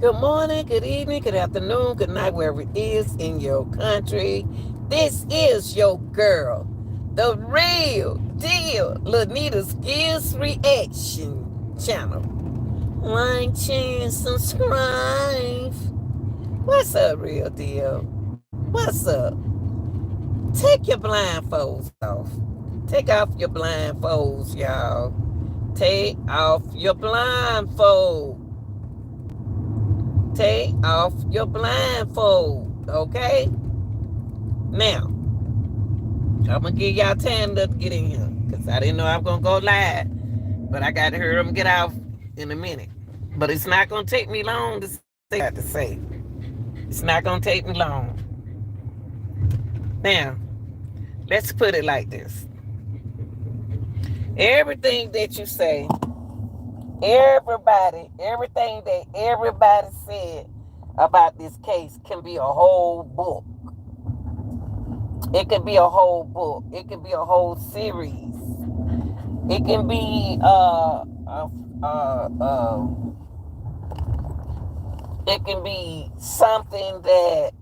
Good morning, good evening, good afternoon, good night, wherever it is in your country. This is your girl, the real deal, Lanita Skills Reaction Channel. Like, share, subscribe. What's up, real deal? What's up? Take your blindfolds off. Take off your blindfolds, y'all. Take off your blindfold. Take off your blindfold, okay? Now, I'm gonna give y'all time to get in here because I didn't know I was gonna go live, but I got to hear them get off in a minute. But it's not gonna take me long to say what I got to say. It's not gonna take me long. Now, let's put it like this: everything that you say, everything that everybody said about this case can be a whole book. It could be a whole book. It could be a whole series. It can be it can be something that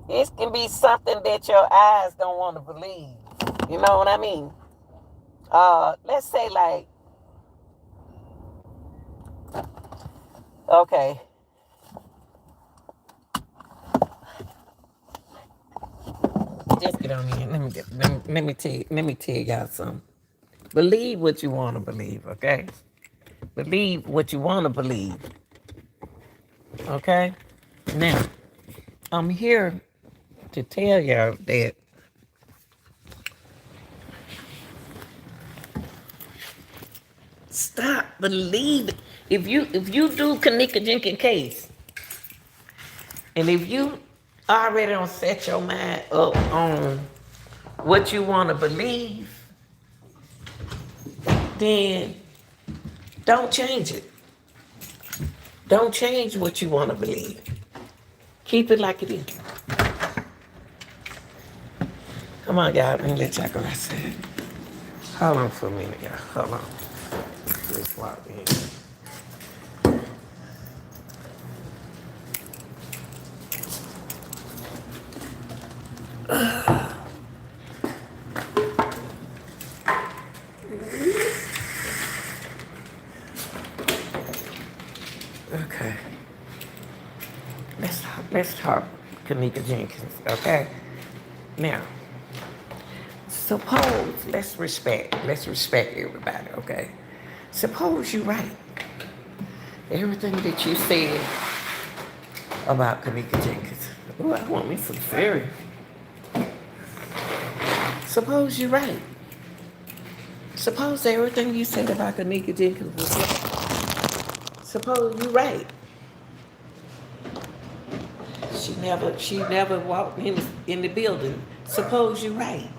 it can be something that your eyes don't want to believe. You know what I mean? Let's say like, okay, just get on here. Let me tell y'all something. Believe what you want to believe, okay? Believe what you want to believe, okay? Now, I'm here to tell y'all that stop believing. If you do Kenneka Jenkins case, and if you already don't set your mind up on what you want to believe, then don't change it. Don't change what you want to believe. Keep it like it is. Come on, y'all. Let me let y'all go outside. Hold on for a minute, y'all. Hold on. Just walk in. Okay. Let's talk Kenneka Jenkins, okay? Now, suppose let's respect everybody, okay? Suppose you're right. Everything that you said about Kenneka Jenkins. Oh, I want me some cereal. Suppose you're right. Suppose everything you said about Kenneka Jenkins was right. Suppose you're right. She never walked in the building. Suppose you're right.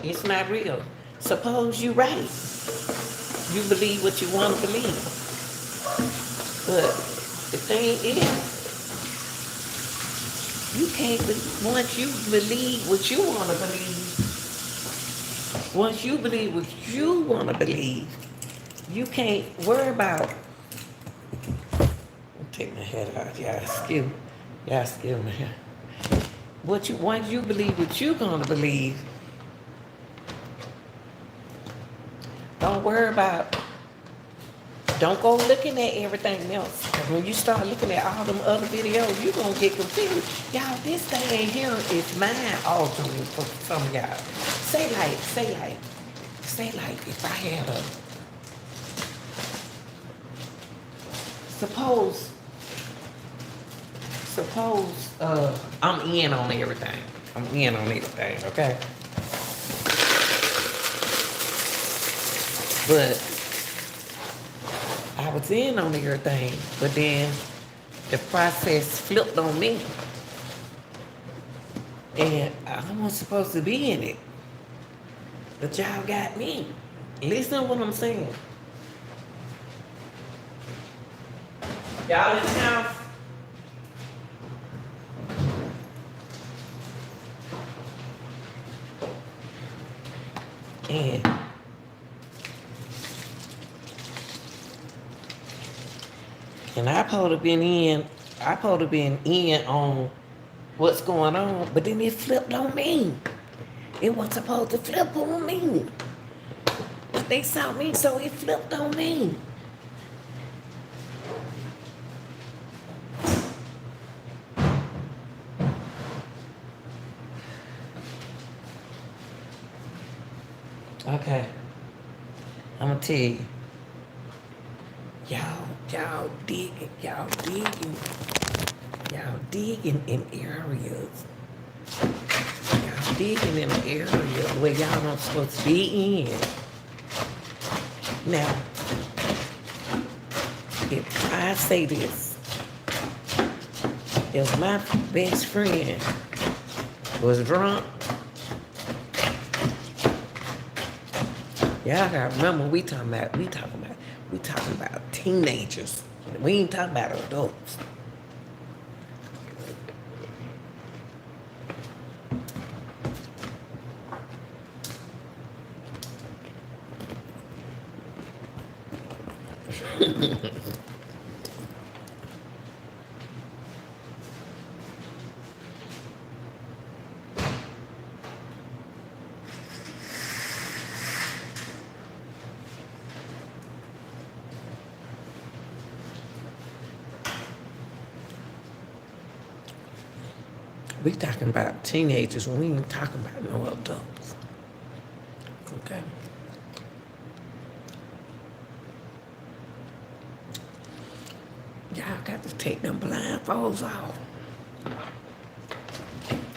It's not real. Suppose you're right. You believe what you want to believe. But the thing is, you can't, once you believe what you want to believe, once you believe what you want to believe, you can't worry about, take my head out, y'all excuse me. Once you believe what you're going to believe, don't worry about, don't go looking at everything else. Because when you start looking at all them other videos, you're going to get confused. Y'all, this thing here is mind altering for some of y'all. Say like, if I had suppose, I'm in on everything. Okay? But I was in on everything, but then the process flipped on me. And I wasn't supposed to be in it. But y'all got me. Listen to what I'm saying. Y'all in the house? And I supposed to been in, I supposed to been in on what's going on, but then it flipped on me. It was supposed to flip on me. But they saw me, so it flipped on me. Okay, I'm gonna tell you. Y'all digging in areas. Y'all digging in an area where y'all not supposed to be in. Now, if I say this, if my best friend was drunk, y'all gotta remember we talking about teenagers. We ain't talking about adults. We talking about teenagers. We ain't talking about no adults. Okay. Y'all got to take them blindfolds off.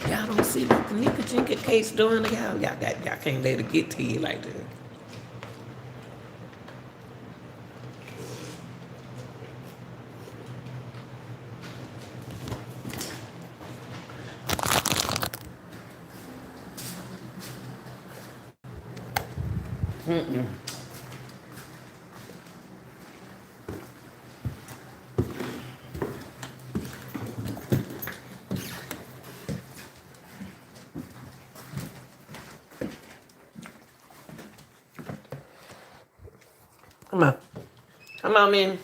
Y'all don't see what the Kenneka Jenkins case doing to y'all. Y'all can't let it get to you like that. Come on. Come on, man.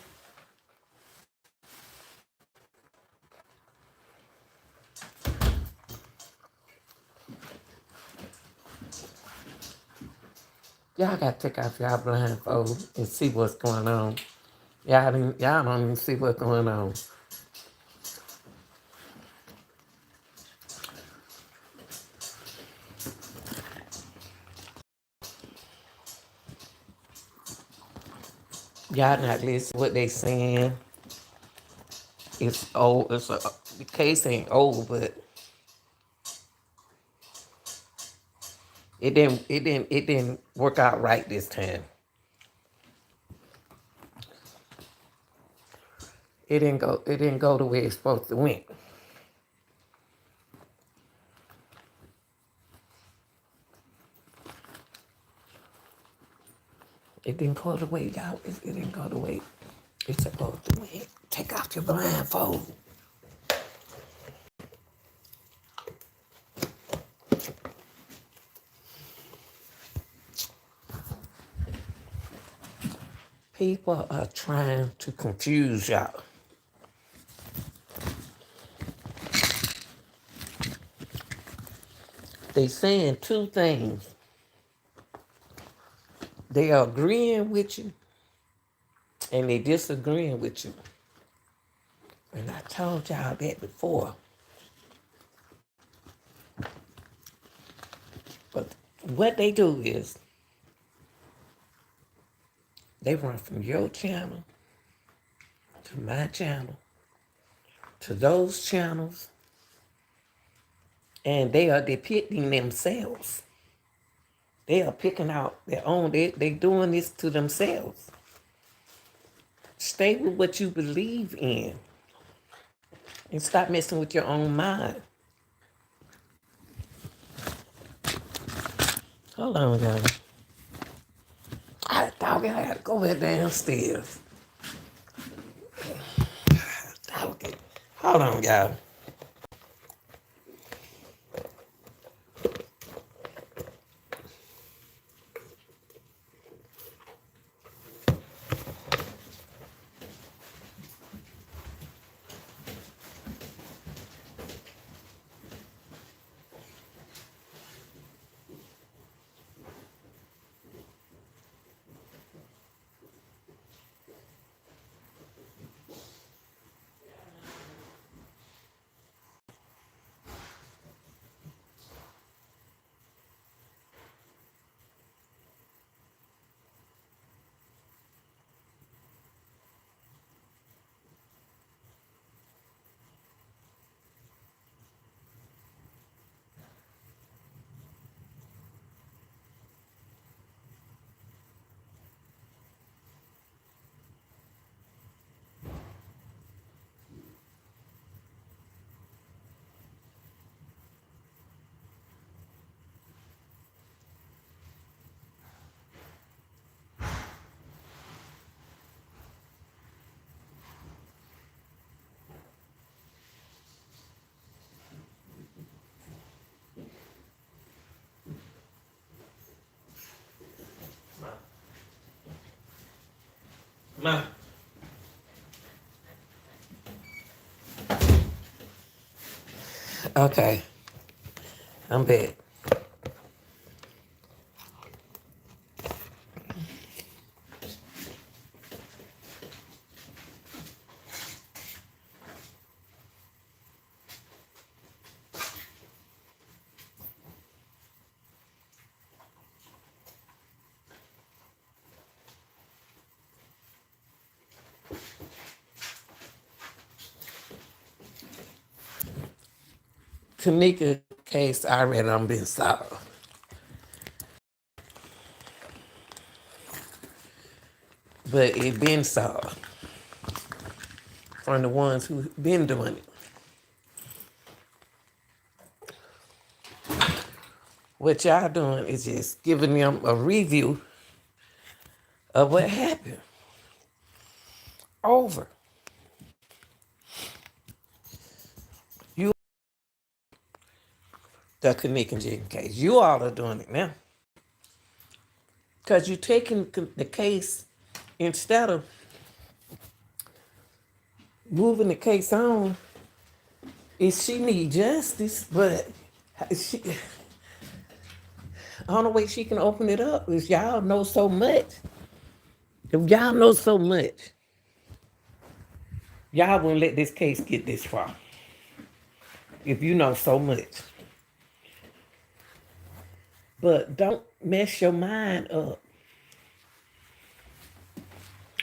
Y'all got to take off y'all blindfold and see what's going on. Y'all don't even see what's going on. Y'all not listening to what they saying. It's old. The case ain't old, but it didn't work out right this time. It didn't go the way it's supposed to went. It didn't go the way y'all. It didn't go the way it's supposed to went. Take off your blindfold. People are trying to confuse y'all. They saying two things. They are agreeing with you and they disagreeing with you. And I told y'all that before. But what they do is they run from your channel to my channel to those channels, and they are depicting themselves. They are picking out their own. They doing this to themselves. Stay with what you believe in and stop messing with your own mind. Hold on, guys. I thought I had to go back downstairs. Okay. Hold on, y'all. Ma. Okay, I'm back. Kenneka case already done been solved. But it been solved from the ones who been doing it. What y'all doing is just giving them a review of what happened. Over. You, the Kenneka and Jenkins case. You all are doing it now. Because you're taking the case instead of moving the case on. Is she need justice, but she, the only way she can open it up is y'all know so much. If y'all know so much, y'all wouldn't let this case get this far. If you know so much. But don't mess your mind up.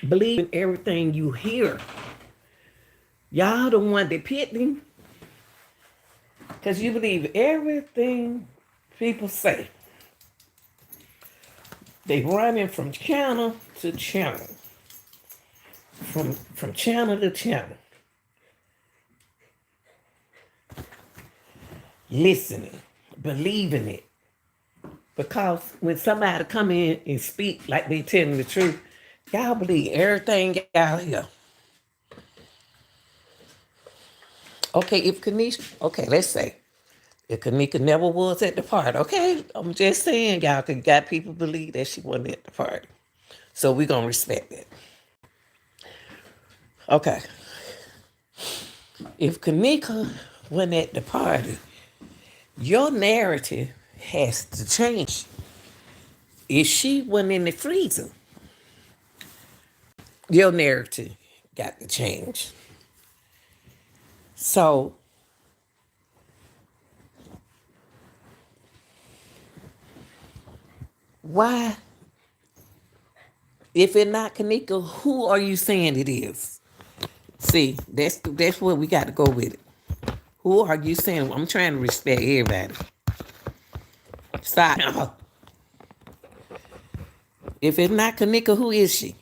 Believe in everything you hear. Y'all the one that picked him. Because you believe everything people say. They running from channel to channel. From channel to channel. Listening. Believing it. Because when somebody come in and speak like they telling the truth, y'all believe everything y'all hear. Okay, if Kenneka, okay, let's say, if Kenneka never was at the party, okay, I'm just saying, y'all, cause got people believe that she wasn't at the party. So we're going to respect that. Okay. If Kenneka wasn't at the party, your narrative has to change. If she wasn't in the freezer, your narrative got to change. So why, if it's not Kenneka, who are you saying it is? See, that's what we got to go with it. Who are you saying? I'm trying to respect everybody. Stop. If it's not Kenneka, who is she?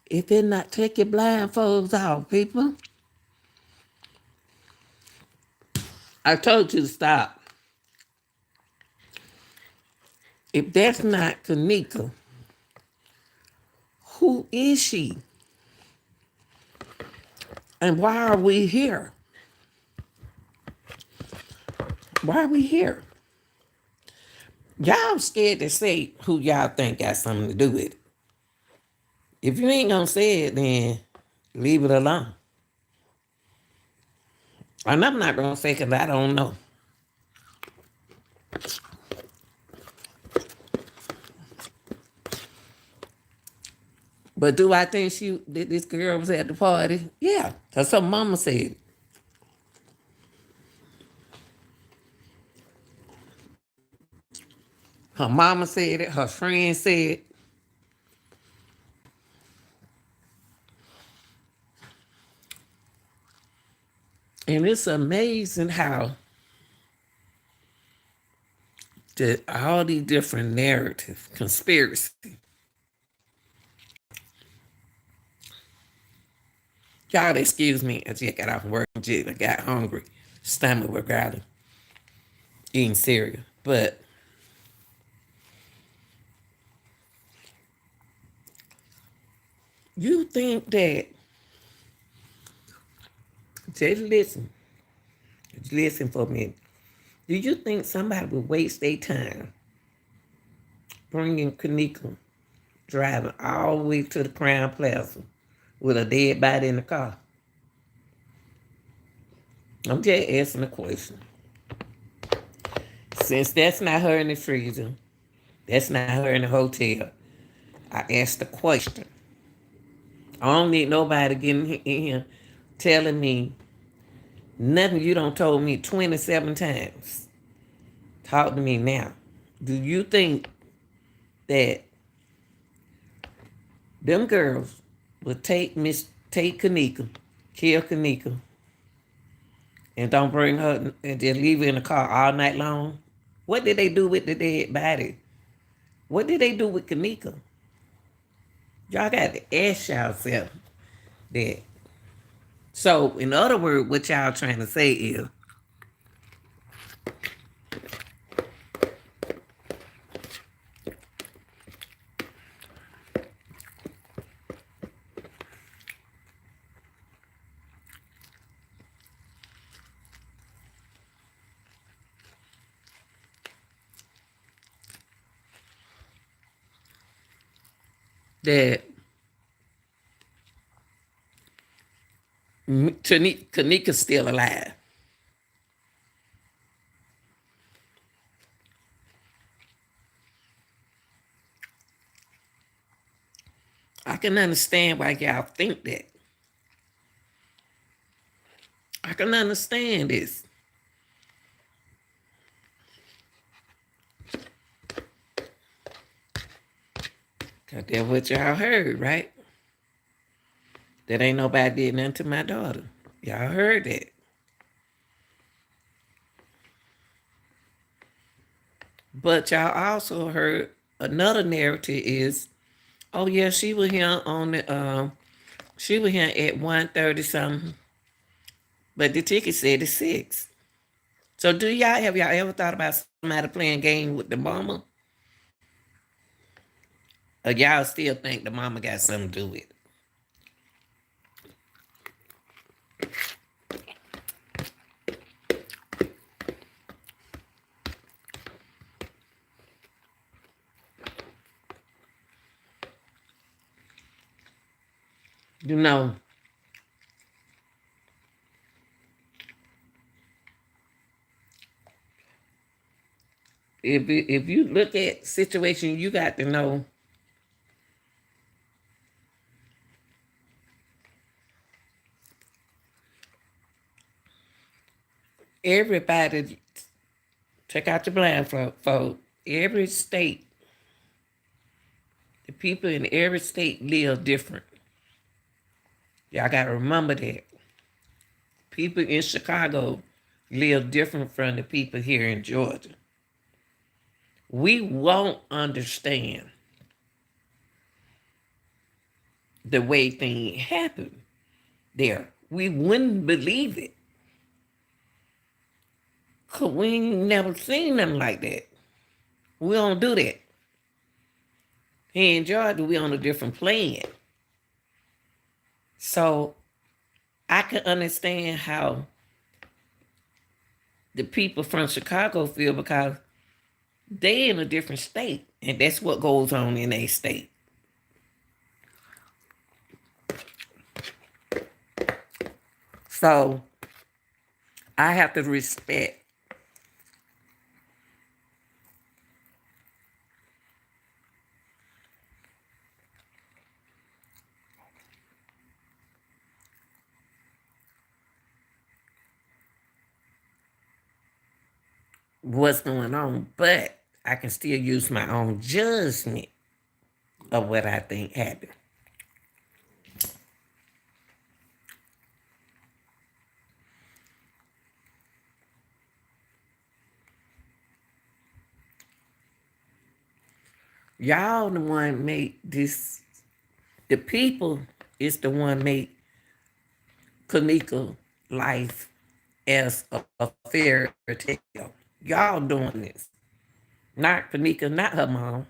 If it not, take your blindfolds off, people. I told you to stop. If that's not Kenneka, who is she? And why are we here? Why are we here? Y'all scared to say who y'all think got something to do with it. If you ain't gonna say it, then leave it alone. And I'm not gonna say because I don't know. But do I think that this girl was at the party? Yeah, because her mama said it. Her mama said it. Her friend said it. And it's amazing how all these different narratives, conspiracy. Y'all excuse me, I just got off work. I got hungry. Stomach was growling. Eating cereal. But you think that, just listen, Listen for me. Do you think somebody would waste their time bringing Kenneka driving all the way to the Crown Plaza with a dead body in the car? I'm just asking a question. Since that's not her in the freezer, that's not her in the hotel, I asked the question. I don't need nobody getting in here telling me nothing you don't told me 27 times. Talk to me now. Do you think that them girls would take Kenneka, kill Kenneka, and don't bring her and just leave her in the car all night long? What did they do with the dead body? What did they do with Kenneka? Y'all got to ask yourself that. So, in other words, what y'all trying to say is that Kenneka's still alive. I can understand why y'all think that. I can understand this. Because that's what y'all heard, right? That ain't nobody did nothing to my daughter. Y'all heard that. But y'all also heard another narrative is, oh yeah, she was here on the she was here at 1:30 something. But the ticket said it's 6. So have y'all ever thought about somebody playing game with the mama? Or y'all still think the mama got something to do with it? You know, if you look at situation, you got to know everybody. Check out the blindfold. Every state, the people in every state live different. Y'all got to remember that. People in Chicago live different from the people here in Georgia. We won't understand the way things happen there. We wouldn't believe it. Because we ain't never seen them like that. We don't do that. Here in Georgia, we on a different plan. So I can understand how the people from Chicago feel because they in a different state. And that's what goes on in a state. So I have to respect what's going on, but I can still use my own judgment of what I think happened. Y'all the one make this, the people is the one make Kenneka life as a fairy tale. Y'all doing this. Not Kenneka, not her mom.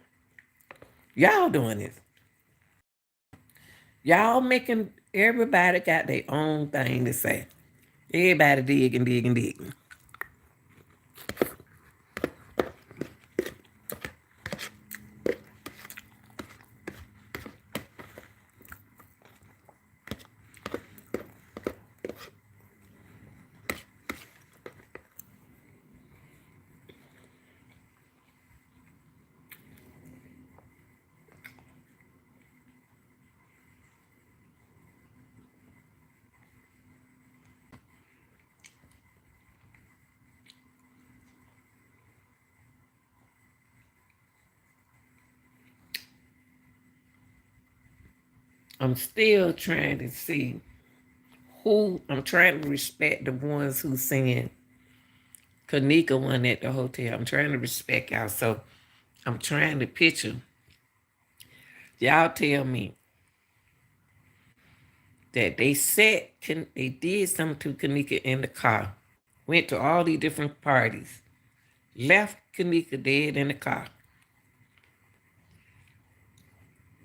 Y'all doing this. Y'all making everybody got their own thing to say. Everybody digging. I'm still trying to see who, I'm trying to respect the ones who saying Kenneka won at the hotel. I'm trying to respect y'all. So I'm trying to picture. Y'all tell me that they did something to Kenneka in the car, went to all these different parties, left Kenneka dead in the car.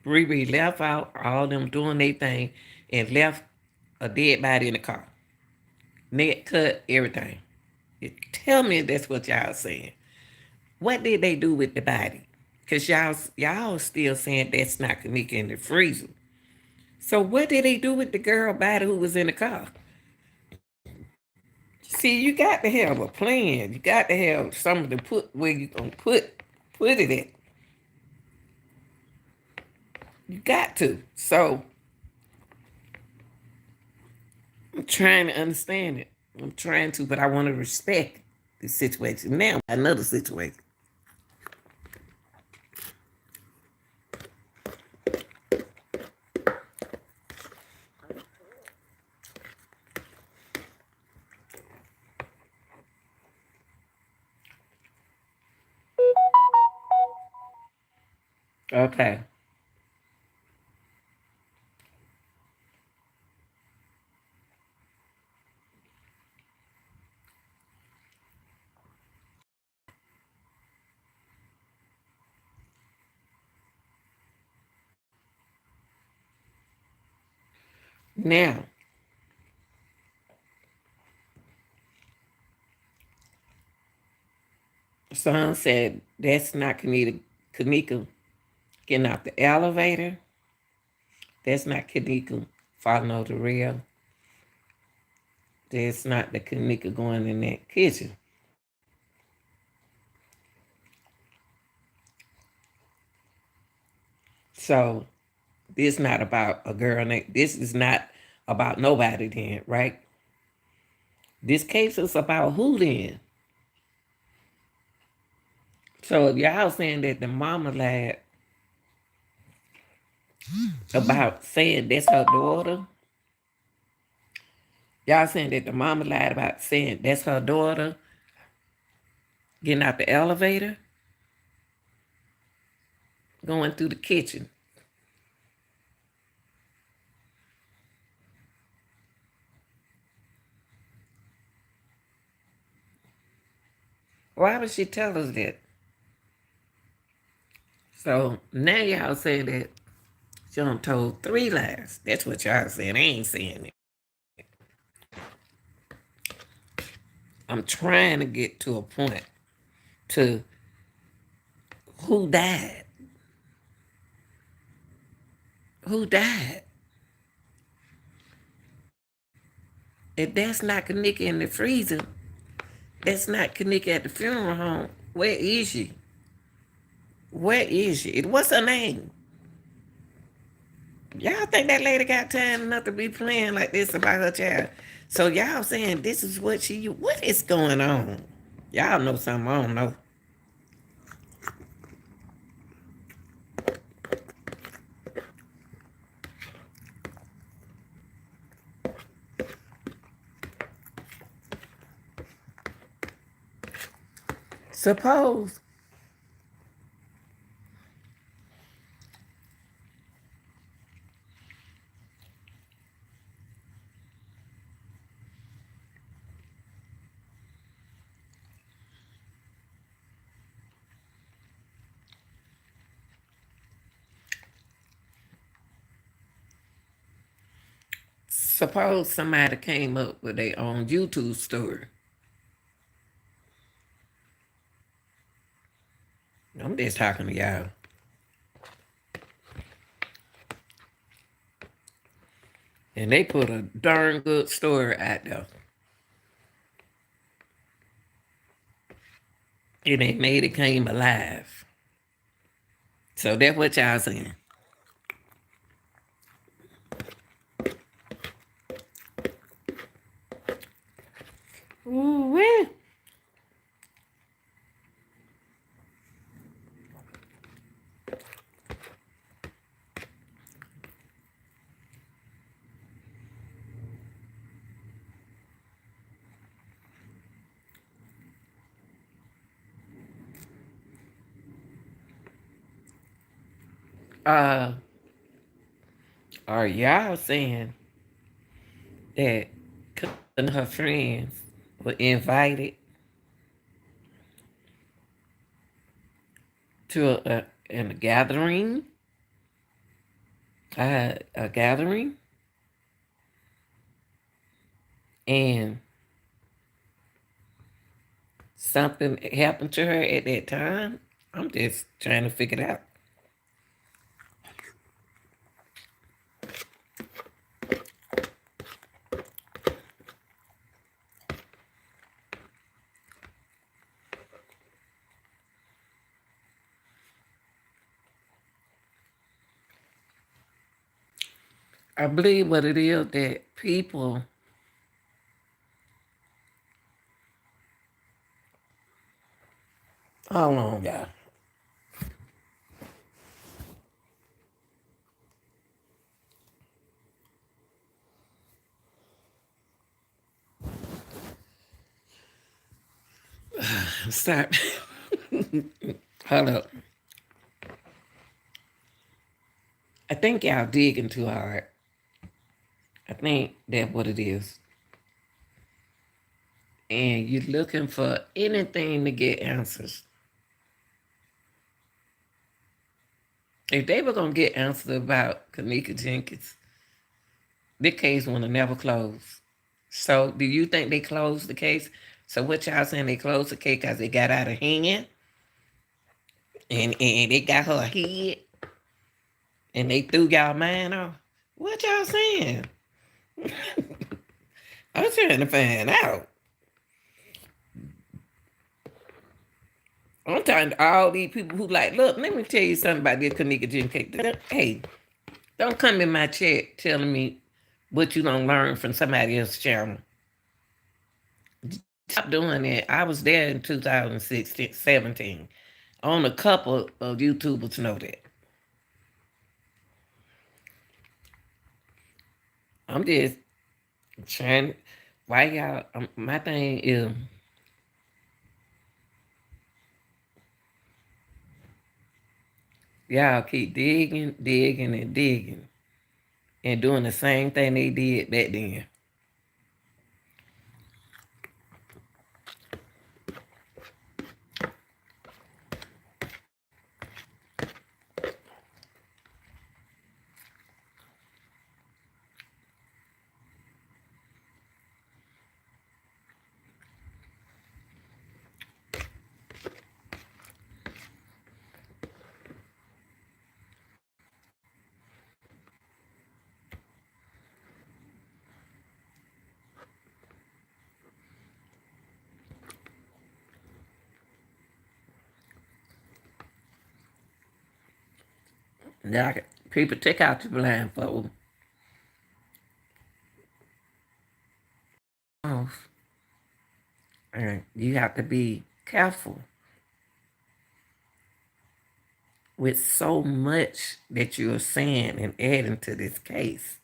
Riri left out, all them doing their thing, and left a dead body in the car. Neck cut, everything. Tell me that's what y'all saying. What did they do with the body? Because y'all still saying that's not Kenneka in the freezer. So what did they do with the girl body who was in the car? See, you got to have a plan. You got to have something to put where you gonna put it at. You got to. So I'm trying to understand it. I'm trying to, but I want to respect the situation. Now another situation. Okay. Now, son said that's not Kenneka getting out the elevator. That's not Kenneka falling over the rail. That's not the Kenneka going in that kitchen. So this not about a girl. This is not about nobody then, right? This case is about who then? So if y'all saying that the mama lied about saying that's her daughter, y'all saying that the mama lied about saying that's her daughter getting out the elevator, going through the kitchen. Why would she tell us that? So now y'all saying that she done told 3 lies. That's what y'all saying. I ain't saying it. I'm trying to get to a point to who died. Who died? If that's not Kenneka in the freezer, that's not Kenneka at the funeral home. Where is she? Where is she? What's her name? Y'all think that lady got time enough to be playing like this about her child? So y'all saying this is what is going on? Y'all know something I don't know. Suppose somebody came up with their own YouTube story. I'm just talking to y'all. And they put a darn good story out there. And they made it came alive. So that's what y'all saying. Ooh-wee. Uh, are y'all saying that her friends were invited to a gathering, a gathering, and something happened to her at that time? I'm just trying to figure it out. I believe what it is that people, hold on, y'all. Stop. Hold up. I think y'all digging too hard. I think that's what it is. And you're looking for anything to get answers. If they were gonna get answers about Kenneka Jenkins, the case would have never closed. So, do you think they closed the case? So, what y'all saying they closed the case because they got out of hand and they got her head and they threw y'all mind off? What y'all saying? I'm trying to find out. I'm talking to all these people who like, look, let me tell you something about this Kenneka Jenkins. Hey, don't come in my chat telling me what you gonna learn from somebody else's channel. Stop doing that. I was there in 2016, 17. On a couple of YouTubers know that. I'm just trying. Why y'all? My thing is, y'all keep digging, digging, and digging, and doing the same thing they did back then. Y'all, people take out your blindfold off, and you have to be careful with so much that you're saying and adding to this case.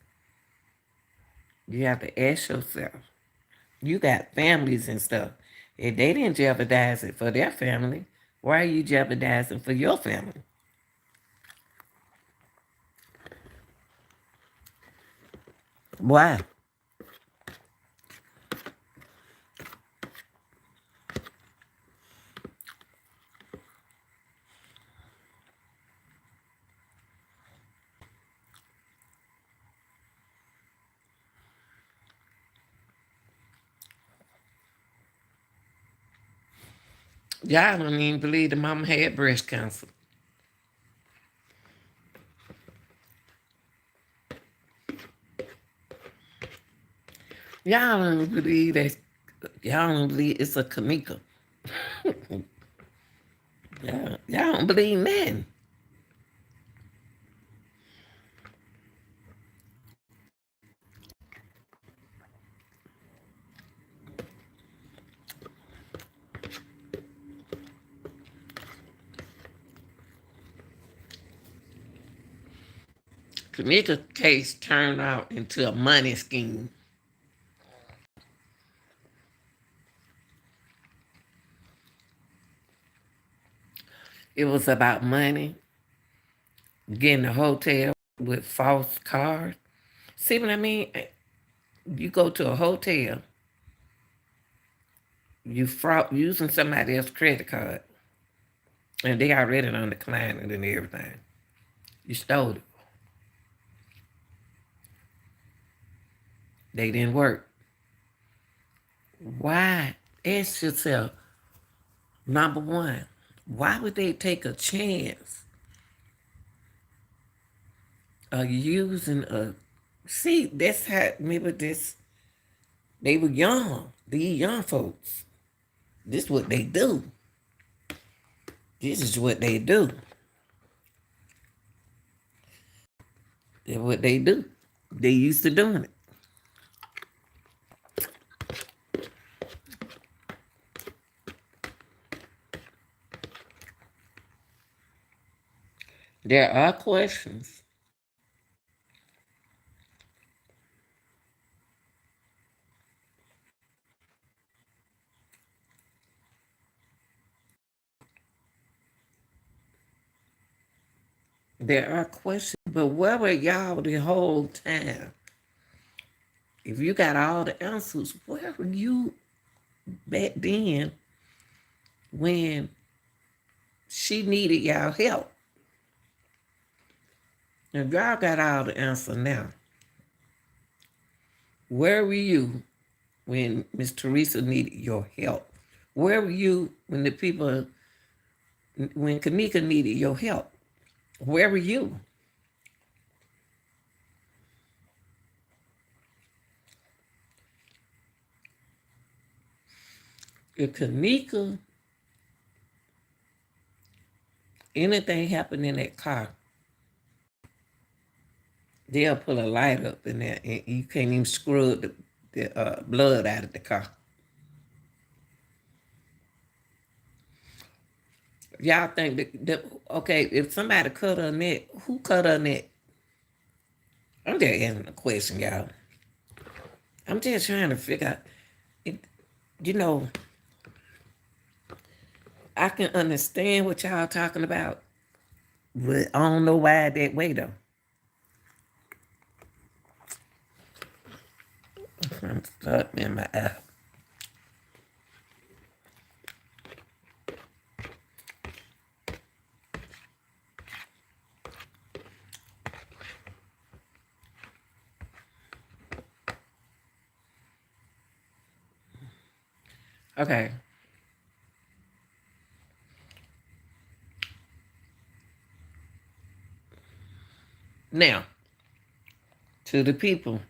You have to ask yourself, you got families and stuff. If they didn't jeopardize it for their family, why are you jeopardizing for your family? Why? Y'all don't even believe the mama had breast cancer. Y'all don't believe that. Y'all don't believe it's a Kenneka. Y'all don't believe that. Kenneka case turned out into a money scheme. It was about money. Getting a hotel with false cards. See what I mean? You go to a hotel, you fraud using somebody else's credit card, and they already on decline it and everything. You stole it. They didn't work. Why? Ask yourself, number one, why would they take a chance of using a see, that's how maybe this they were young. These young folks. This is what they do. This is what they do. That's what they do. They used to doing it. There are questions. There are questions, but where were y'all the whole time? If you got all the answers, where were you back then when she needed y'all help? If y'all got all the answers now, where were you when Miss Teresa needed your help? Where were you when the people, when Kenneka needed your help? Where were you? If Kenneka, anything happened in that car, they'll put a light up in there and you can't even scrub the blood out of the car. Y'all think that, okay, if somebody cut her neck, who cut her neck? I'm just asking a question, y'all. I'm just trying to figure out, it, you know, I can understand what y'all talking about, but I don't know why that way though. I'm stuck in my eye. Okay. Now, to the people.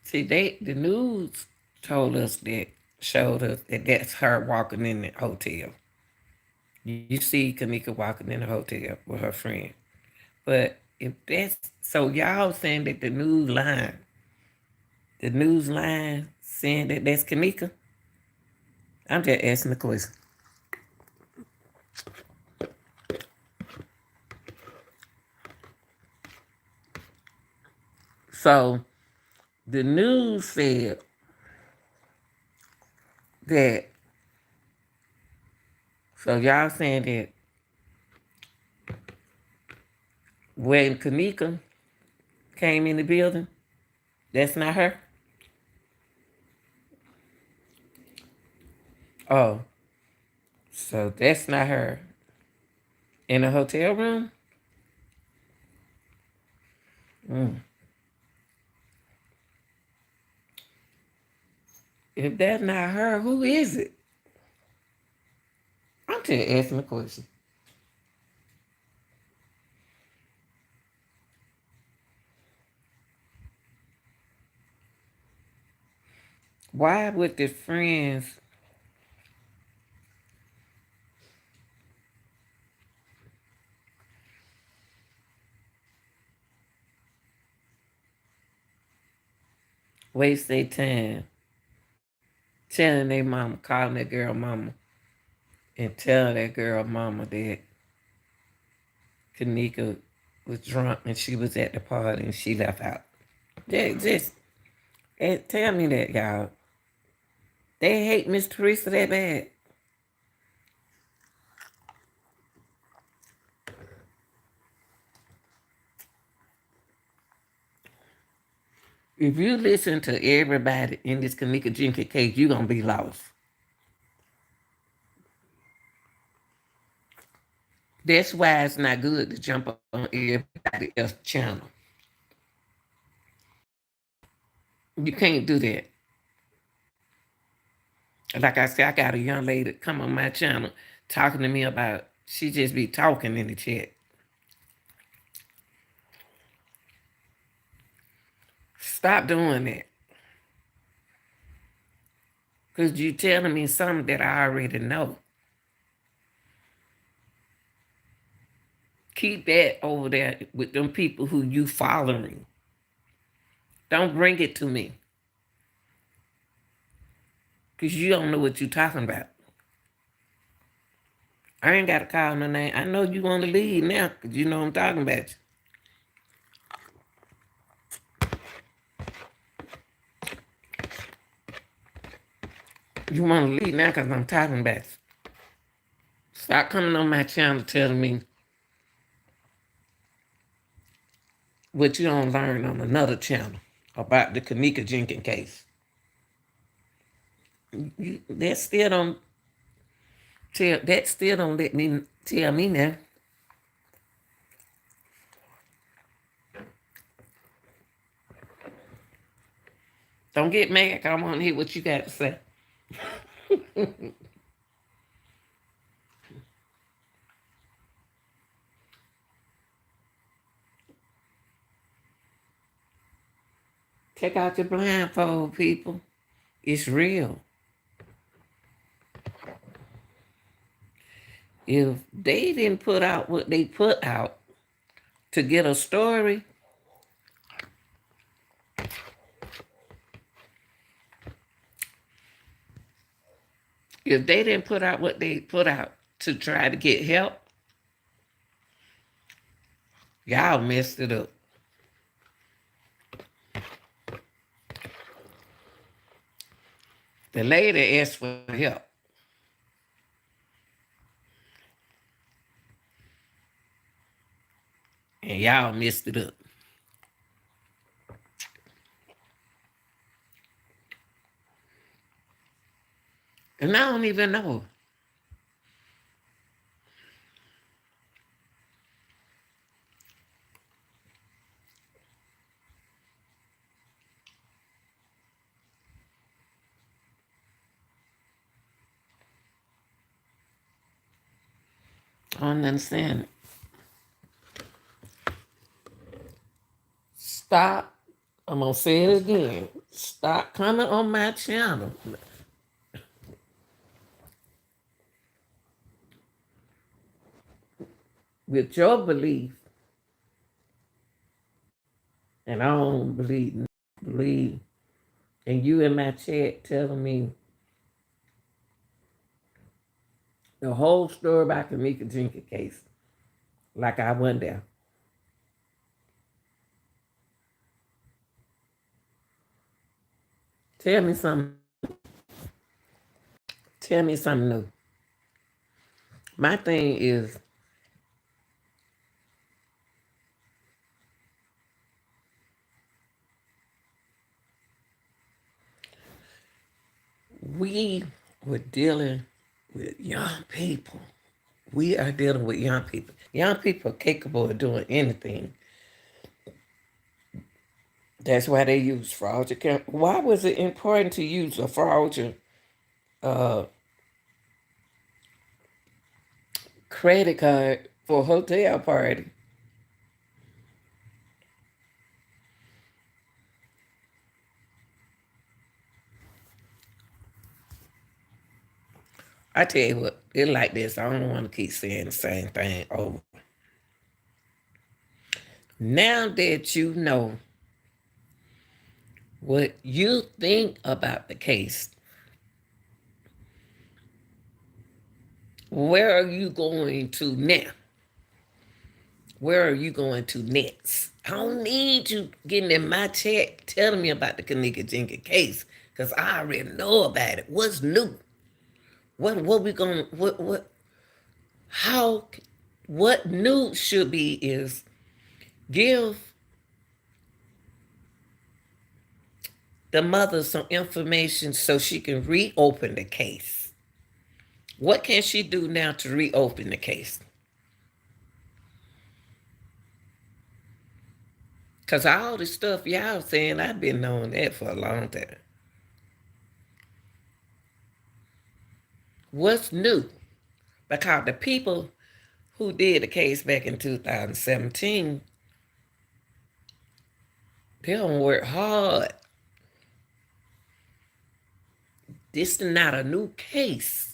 See, the news told us that, showed us that that's her walking in the hotel. You see Kenneka walking in the hotel with her friend. But if that's, so y'all saying that the news line saying that that's Kenneka? I'm just asking the question. So the news said that, so y'all saying that when Kenneka came in the building, that's not her? Oh, so that's not her in the hotel room? Mm. If that's not her, who is it? I'm just asking a question. Why would the friends waste their time telling their mama, calling that girl mama, and telling that girl mama that Kenneka was drunk and she was at the party and she left out? Just tell me that, y'all. They hate Miss Teresa that bad. If you listen to everybody in this Kenneka Jenkins case, you're gonna be lost. That's why it's not good to jump on everybody else's channel. You can't do that. Like I said, I got a young lady come on my channel talking to me about, she just be talking in the chat. Stop doing that. Because you telling me something that I already know. Keep that over there with them people who you following. Don't bring it to me. Because you don't know what you're talking about. I ain't got to call no name. I know you want to leave now because you know I'm talking about you. You want to leave now because I'm talking about you. Stop coming on my channel telling me what you don't learn on another channel about the Kenneka Jenkins case. That still don't let me tell me now. Don't get mad. I want to hear what you got to say. Take out your blindfold, people. It's real. If they didn't put out what they put out to get a story, if they didn't put out what they put out to try to get help, y'all messed it up. The lady asked for help. And y'all messed it up. And I don't even know. I don't understand it. Stop. I'm going to say it again. Stop coming on my channel with your belief. And I don't believe. And you in my chat telling me the whole story about the Kenneka Jenkins case. Like I went there. Tell me something. Tell me something new. My thing is, we were dealing with young people. We are dealing with young people. Young people are capable of doing anything. That's why they use fraudulent. Why was it important to use a fraudulent credit card for a hotel party? I tell you what, it's like this. I don't want to keep saying the same thing over. Now that you know what you think about the case, where are you going to now? Where are you going to next? I don't need you getting in my chat telling me about the Kenneka Jenkins case because I already know about it. What's new? What we going what how what new should be is give the mother some information so she can reopen the case. What can she do now to reopen the case? Because all the stuff y'all saying, I've been knowing that for a long time. What's new? Because the people who did the case back in 2017, they don't work hard. This is not a new case.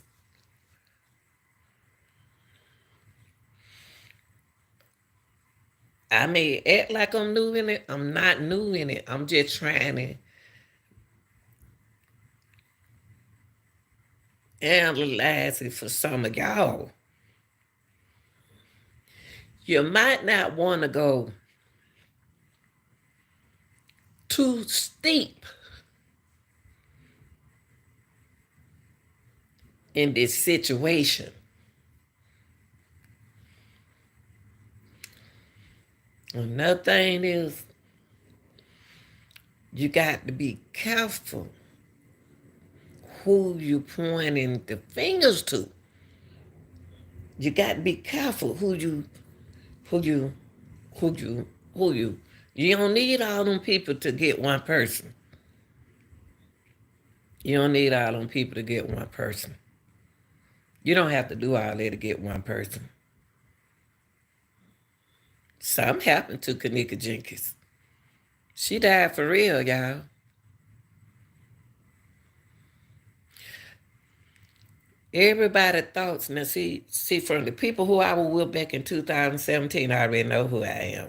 I may act like I'm new in it. I'm not new in it. I'm just trying to analyze it for some of y'all. You might not want to go too steep in this situation. Another thing is, you got to be careful who you pointing the fingers to. You got to be careful who you. You don't need all them people to get one person. You don't need all them people to get one person. You don't have to do all that to get one person. Something happened to Kenneka Jenkins. She died for real, y'all. Everybody thoughts, now see, from the people who I was with back in 2017, I already know who I am.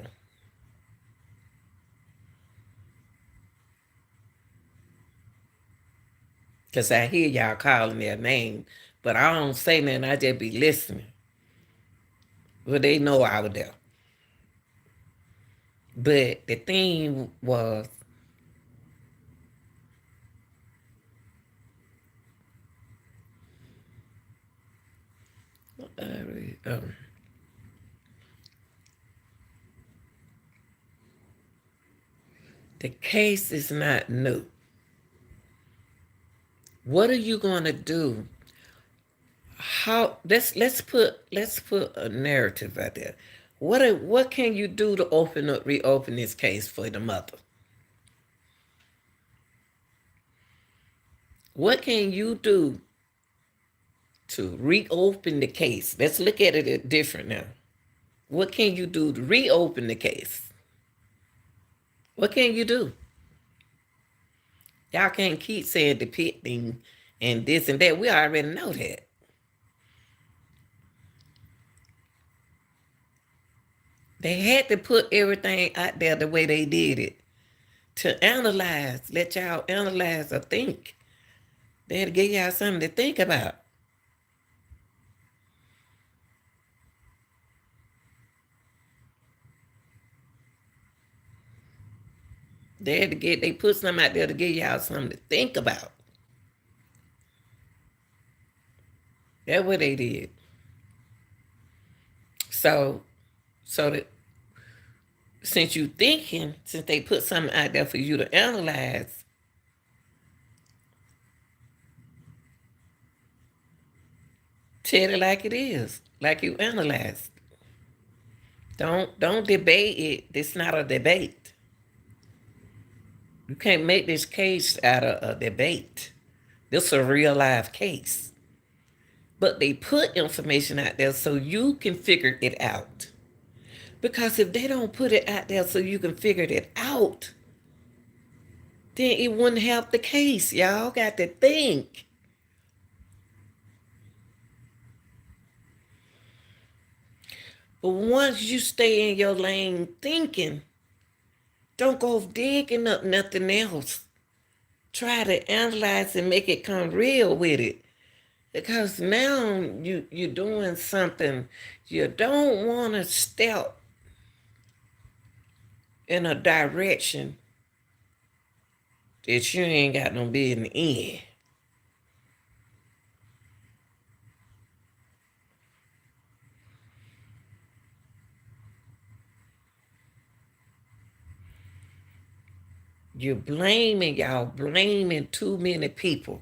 Because I hear y'all calling their name, but I don't say nothing, I just be listening. Well, they know I was there. But the thing was, the case is not new. What are you gonna do? How let's put a narrative out there. What can you do to reopen this case for the mother? What can you do to reopen the case? Let's look at it different now. What can you do to reopen the case? What can you do? Y'all can't keep saying depicting and this and that. We already know that. They had to put everything out there the way they did it to analyze, let y'all analyze or think. They had to give y'all something to think about. They put something out there to give y'all something to think about. That's what they did. So that since they put something out there for you to analyze, tell it like it is, like you analyzed. Don't debate it. This is not a debate. You can't make this case out of a debate. This is a real life case. But they put information out there so you can figure it out. Because if they don't put it out there so you can figure it out, then it wouldn't help the case. Y'all got to think. But once you stay in your lane thinking, don't go digging up nothing else. Try to analyze and make it come real with it. Because now you're doing something. You don't want to step in a direction that you ain't got no business in. You're blaming, y'all blaming too many people.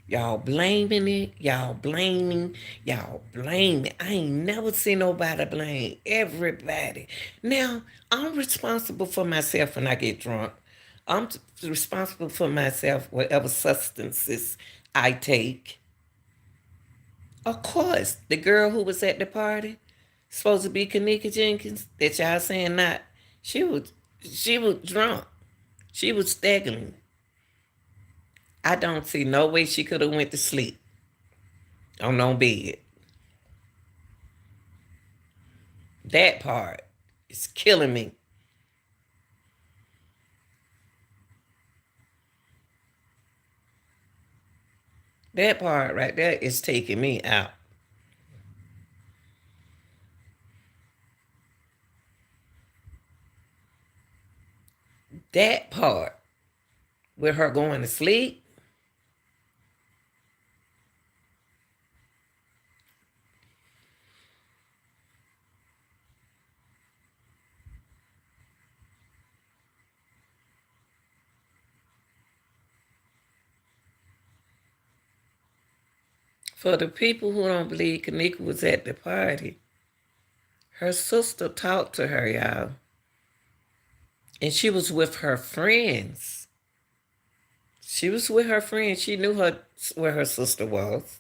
Y'all blaming it. Y'all blaming. Y'all blaming. I ain't never seen nobody blame everybody. Now, I'm responsible for myself when I get drunk. I'm responsible for myself, whatever substances I take. Of course, the girl who was at the party, supposed to be Kenneka Jenkins, that y'all saying not, she was she was drunk. She was staggering. I don't see no way she could have went to sleep on no bed. That part is killing me. That part right there is taking me out. That part with her going to sleep. For the people who don't believe Kenneka was at the party, her sister talked to her, y'all. And she was with her friends. She was with her friends. She knew her where her sister was.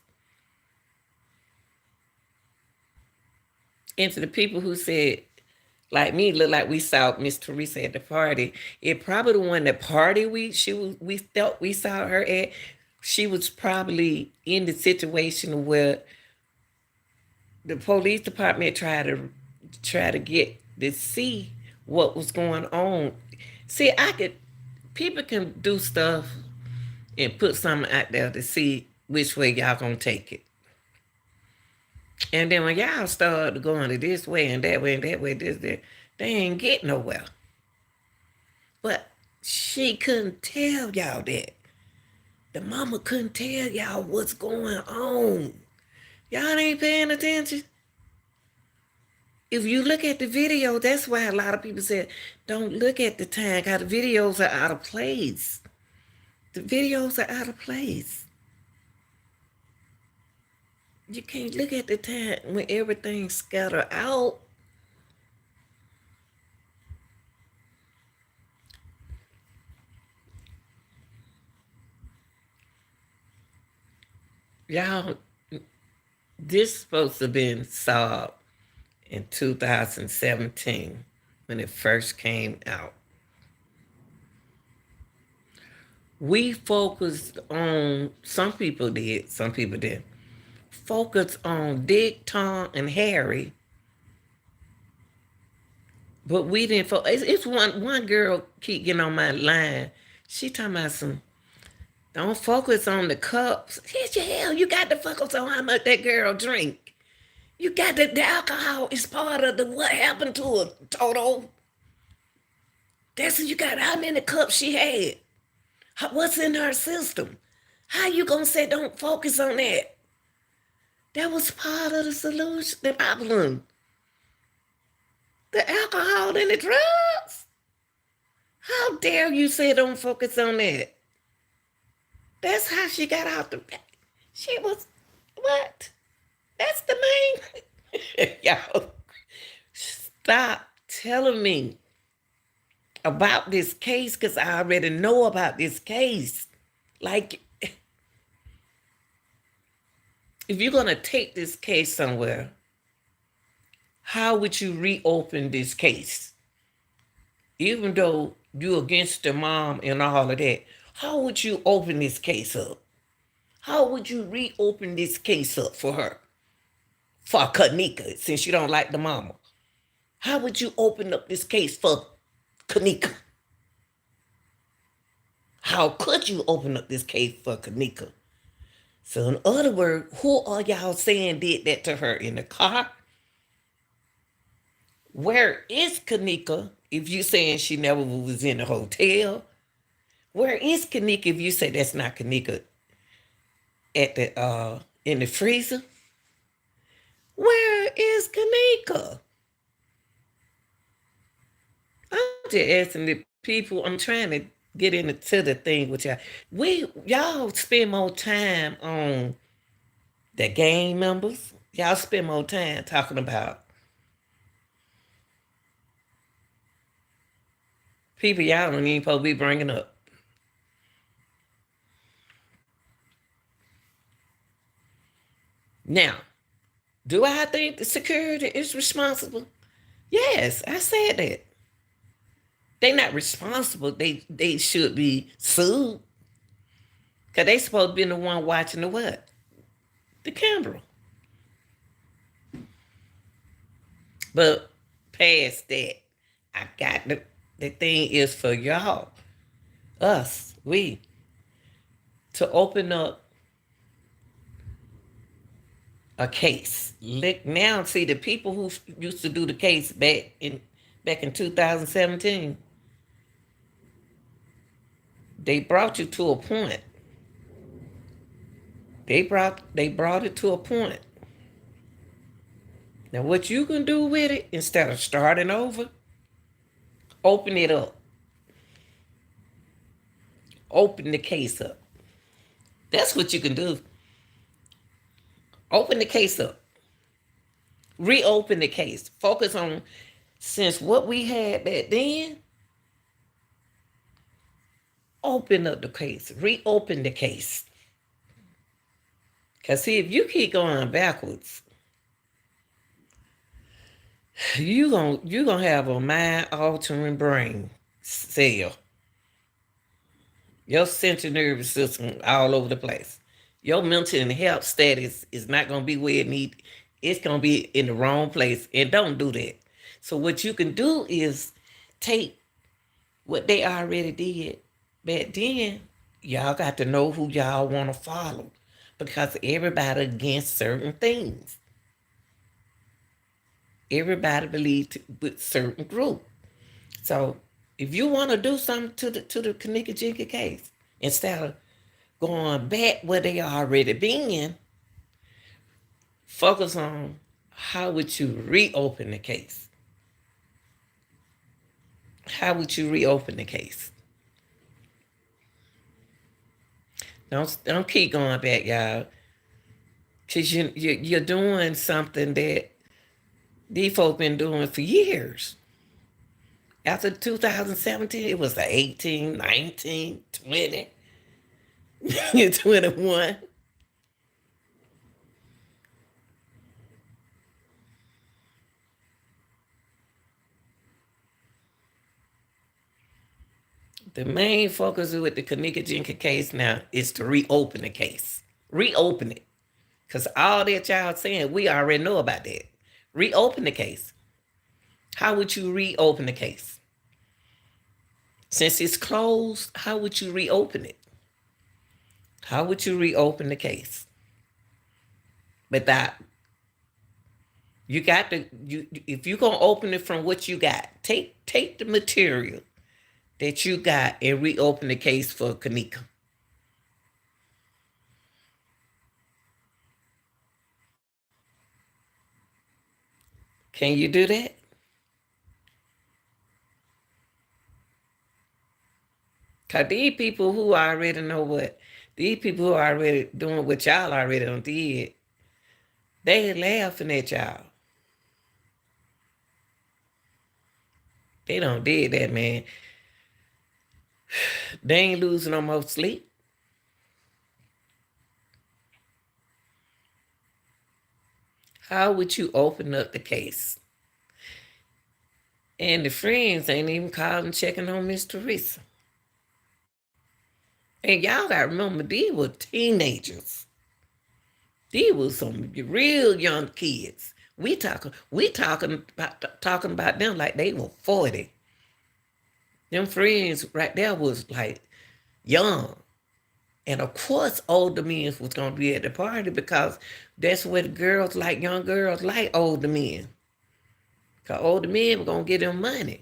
And to the people who said, like me, look like we saw Miss Teresa at the party, it probably the one that party we felt we saw her at. She was probably in the situation where the police department try to get to see what was going on. See, I could people can do stuff and put something out there to see which way y'all gonna take it. And then when y'all start going to this way and that way, this, that, they ain't get nowhere. But she couldn't tell y'all that. The mama couldn't tell y'all what's going on. Y'all ain't paying attention. If you look at the video, that's why a lot of people said, don't look at the time, because the videos are out of place. The videos are out of place. You can't look at the time when everything's scattered out. Y'all, this supposed to have been solved in 2017 when it first came out. We focused on, some people did, some people didn't, focused on Dick, Tom, and Harry, but we didn't focus. It's one girl keep getting on my line. She talking about some, don't focus on the cups. Yes, hell, you got to focus on how much that girl drink. You got the alcohol is part of the what happened to her, Toto. That's what you got. How many cups she had? What's in her system? How you gonna say don't focus on that? That was part of the solution, the problem. The alcohol and the drugs. How dare you say don't focus on that? That's how she got out the. She was what? That's the main. Y'all, stop telling me about this case because I already know about this case. Like, if you're going to take this case somewhere, how would you reopen this case? Even though you're against the mom and all of that, how would you open this case up? How would you reopen this case up for her? For Kenneka, since you don't like the mama. How would you open up this case for Kenneka? How could you open up this case for Kenneka? So in other words, who are y'all saying did that to her in the car? Where is Kenneka if you saying she never was in the hotel? Where is Kenneka if you say that's not Kenneka at the in the freezer? Where is Kenneka? I'm just asking the people. I'm trying to get into the thing with y'all. Y'all spend more time on the gang members. Y'all spend more time talking about people y'all don't even supposed to be bringing up. Now, do I think the security is responsible? Yes, I said that. They're not responsible. They should be sued. Because they supposed to be the one watching the what? The camera. But past that, I got the thing is for y'all, us, we, to open up a case. Now, see, the people who used to do the case back in 2017, they brought you to a point. They brought it to a point. Now, what you can do with it instead of starting over, open it up. Open the case up. That's what you can do. Open the case up. Reopen the case. Focus on, since what we had back then, open up the case. Reopen the case. Because see, if you keep going backwards, you gonna have a mind-altering brain cell. Your central nervous system all over the place. Your mental health status is not gonna be where it need. It's gonna be in the wrong place. And don't do that. So what you can do is take what they already did back then. Y'all got to know who y'all want to follow, because everybody against certain things. Everybody believes with certain group. So if you want to do something to the Kenneka Jenkins case, instead of going back where they already been, focus on how would you reopen the case. How would you reopen the case? Don't keep going back, y'all, because you're doing something that these folks been doing for years. After 2017, it was the 18, 19, 20, 21. The main focus with the Kenneka Jenkins case now is to reopen the case. Reopen it. Because all that y'all saying, we already know about that. Reopen the case. How would you reopen the case? Since it's closed, how would you reopen it? How would you reopen the case? But that you got to if you're gonna open it from what you got, take the material that you got and reopen the case for Kenneka. Can you do that? Because these people who are already doing what y'all already done did, they laughing at y'all. They don't did that, man. They ain't losing no more sleep. How would you open up the case? And the friends ain't even calling checking on Miss Teresa. And y'all gotta remember, these were teenagers. These were some real young kids. We talking about them like they were 40. Them friends right there was like young. And of course, older men was gonna be at the party, because that's what girls like, young girls like older men. Because older men were gonna get them money.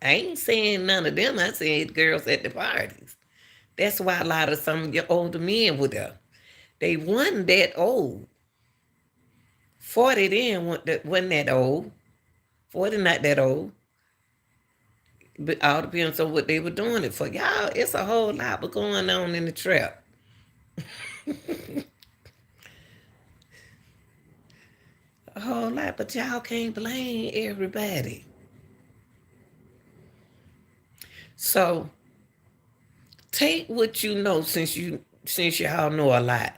I ain't saying none of them. I said girls at the parties. That's why a lot of some of your older men were there. They wasn't that old. 40 then wasn't that old. 40 not that old. But all depends on what they were doing it for. Y'all, it's a whole lot going on in the trap. A whole lot, but y'all can't blame everybody. So take what you know since y'all know a lot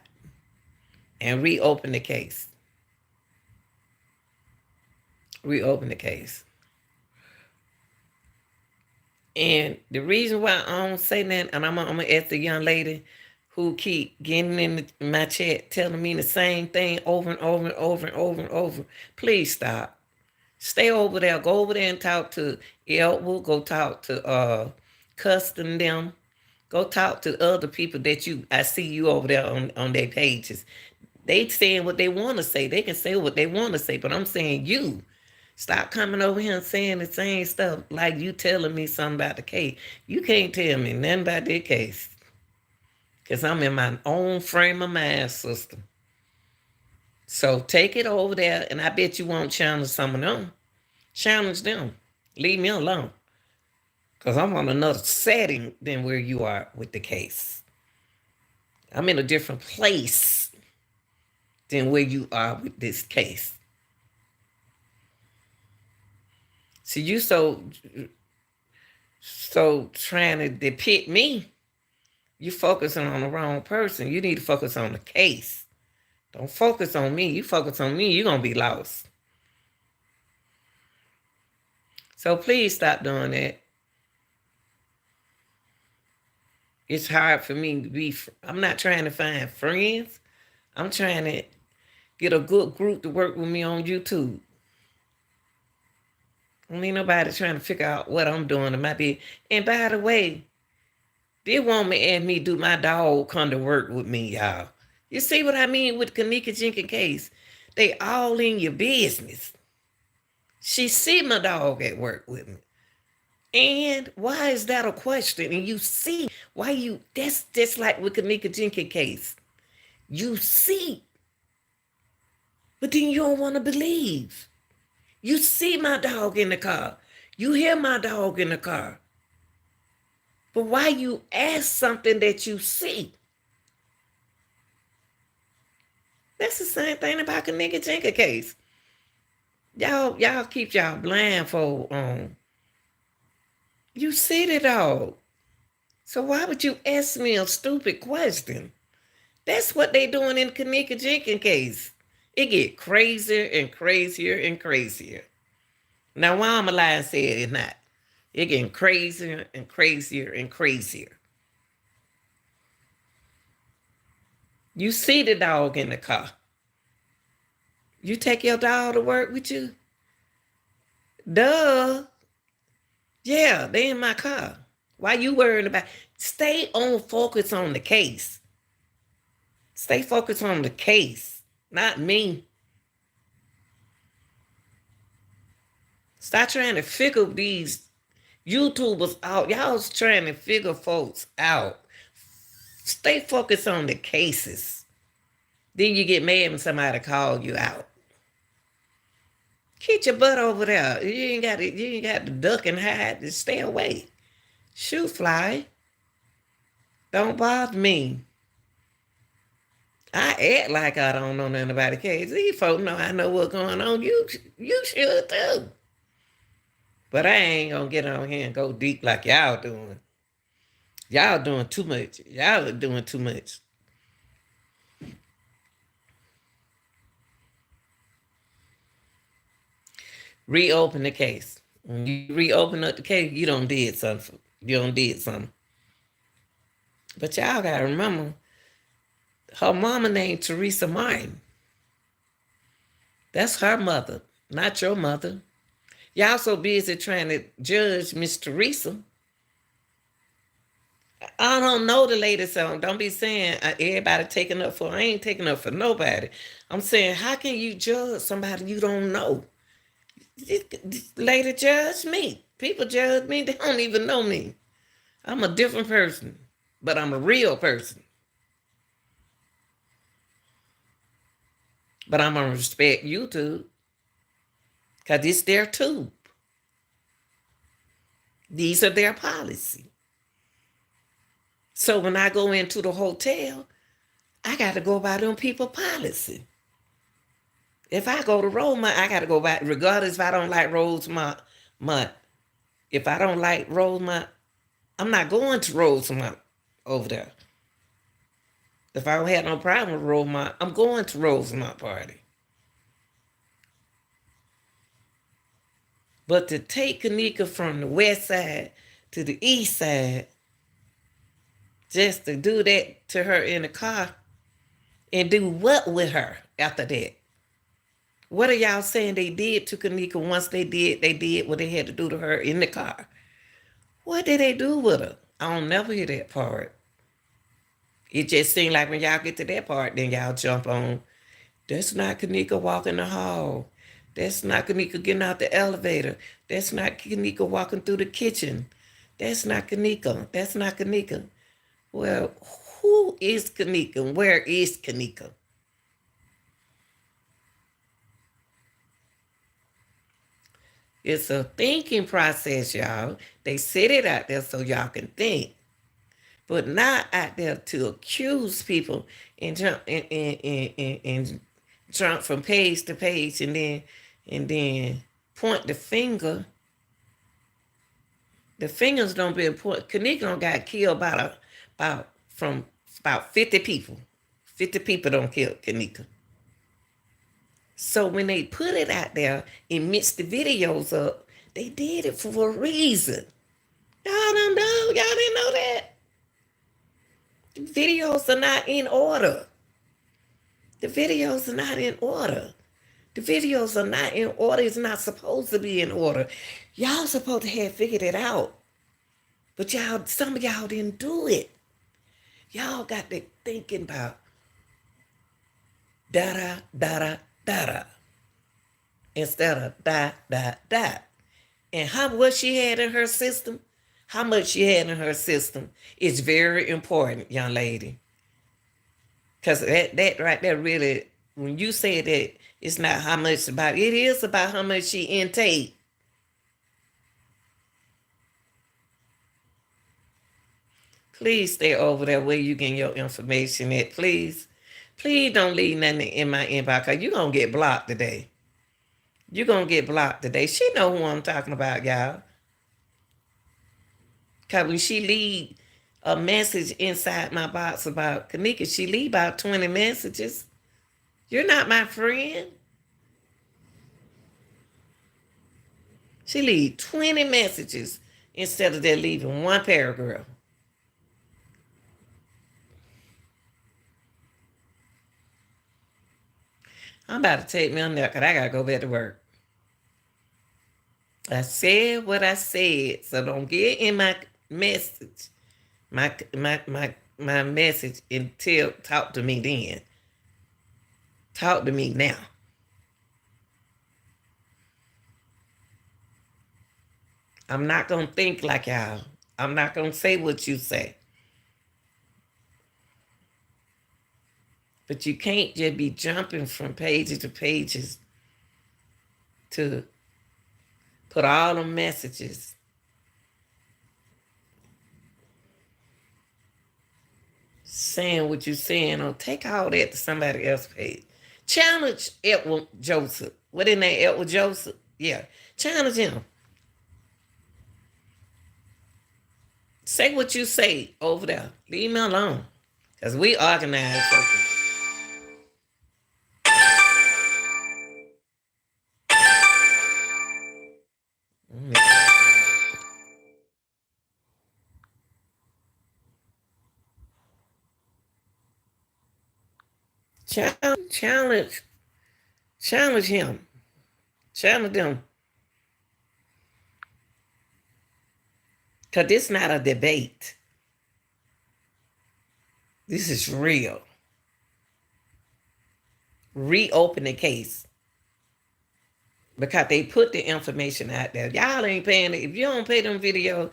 and reopen the case. Reopen the case. And the reason why I don't say that, and I'm gonna ask the young lady who keep getting in my chat telling me the same thing over and over and over and over and over. Please stop. Stay over there. Go over there and talk to Elwood. Go talk to Custom them. Go talk to other people that I see you over there on their pages. They saying what they want to say. They can say what they want to say, but I'm saying you. Stop coming over here and saying the same stuff like you telling me something about the case. You can't tell me nothing about that case. Because I'm in my own frame of mind, sister. So take it over there, and I bet you won't challenge some of them. Challenge them. Leave me alone. Because I'm on another setting than where you are with the case. I'm in a different place than where you are with this case. See, you so trying to depict me. You focusing on the wrong person. You need to focus on the case. Don't focus on me. You focus on me, you're going to be lost. So please stop doing that. It's hard for me to be, I'm not trying to find friends. I'm trying to get a good group to work with me on YouTube. I don't need nobody trying to figure out what I'm doing. It might be, and by the way, they want me and me do my dog come to work with me, y'all. You see what I mean with Kenneka Jenkins case? They all in your business. She see my dog at work with me. And why is that a question? And you see why that's just like with Kenneka Jenkins case. You see, but then you don't want to believe. You see my dog in the car. You hear my dog in the car. But why you ask something that you see? That's the same thing about Kenneka Jenkins case. Y'all keep y'all blindfold on. You see the dog. So why would you ask me a stupid question? That's what they doing in Kenneka Jenkins case. It get crazier and crazier and crazier. Now why I'm a lie and say it is not. It getting crazier and crazier and crazier. You see the dog in the car. You take your dog to work with you? Duh. Yeah, they in my car. Why you worrying about? Stay on focus on the case. Stay focused on the case, not me. Stop trying to figure these YouTubers out. Y'all's trying to figure folks out. Stay focused on the cases. Then you get mad when somebody call you out. Keep your butt over there. You ain't got to duck and hide. Just stay away. Shoot fly. Don't bother me. I act like I don't know nothing about the case. These folks know I know what's going on. You should too. But I ain't gonna get on here and go deep like y'all doing. Y'all doing too much. Y'all are doing too much. Reopen the case. When you reopen up the case, you don't did something. You don't did something. But y'all gotta remember, her mama named Teresa Martin. That's her mother, not your mother. Y'all so busy trying to judge Miss Teresa. I don't know the lady, so don't be saying everybody taking up for. I ain't taking up for nobody. I'm saying, how can you judge somebody you don't know? This lady judge me. People judge me. They don't even know me. I'm a different person, but I'm a real person. But I'm going to respect YouTube because it's their tube. These are their policy. So when I go into the hotel, I got to go by them people policy. If I go to Rosemont, I got to go by, regardless if I don't like Rosemont. If I don't like Rosemont, I'm not going to Rosemont over there. If I don't have no problem with Rosemont, I'm going to Rosemont party. But to take Kenneka from the west side to the east side, just to do that to her in the car, and do what with her after that? What are y'all saying they did to Kenneka once they did what they had to do to her in the car? What did they do with her? I don't never hear that part. It just seemed like when y'all get to that part, then y'all jump on, that's not Kenneka walking the hall. That's not Kenneka getting out the elevator. That's not Kenneka walking through the kitchen. That's not Kenneka. That's not Kenneka. Well, who is Kenneka? Where is Kenneka? It's a thinking process, y'all. They set it out there so y'all can think, but not out there to accuse people and jump from page to page and then point the finger. The fingers don't be important. Kenneka got killed about 50 people. 50 people don't kill Kenneka. So when they put it out there and mix the videos up, they did it for a reason. Y'all don't know. Y'all didn't know that. The videos are not in order. The videos are not in order. The videos are not in order. It's not supposed to be in order. Y'all supposed to have figured it out. But some of y'all didn't do it. Y'all got to thinking about da da da instead of da. And how much she had in her system, is very important, young lady. Because that right there really, when you say that, it's not how much about, it is about how much she intake. Please stay over there where you get your information at. Please don't leave nothing in my inbox, because you're going to get blocked today. You're going to get blocked today. She know who I'm talking about, y'all. Because when she leave a message inside my box about Kenneka, she leave about 20 messages. You're not my friend. She leave 20 messages instead of that leaving one paragraph. I'm about to take me on there because I got to go back to work. I said what I said, so don't get in my message, my message until talk to me then. Talk to me now. I'm not going to think like y'all. I'm not going to say what you say. But you can't just be jumping from pages to pages to put all the messages. Saying what you're saying, or take all that to somebody else's page. Challenge Edward Joseph. What in that, Edward Joseph? Yeah. Challenge him. Say what you say over there. Leave me alone. Because we organize something. Challenge him. Challenge them. Because this is not a debate. This is real. Reopen the case. Because they put the information out there. Y'all ain't paying it. If you don't pay them videos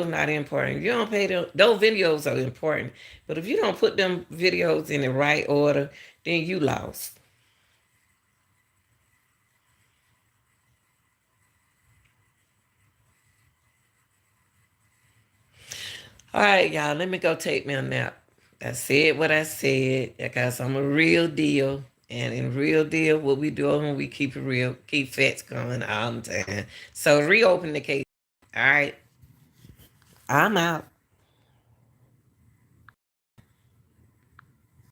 not important. If you don't pay them, those videos are important. But if you don't put them videos in the right order, then you lost. All right, y'all, let me go take me a nap. I said what I said because I'm a real deal. And in real deal, what we do when we keep it real, keep facts coming all the time. So reopen the case. All right, I'm out.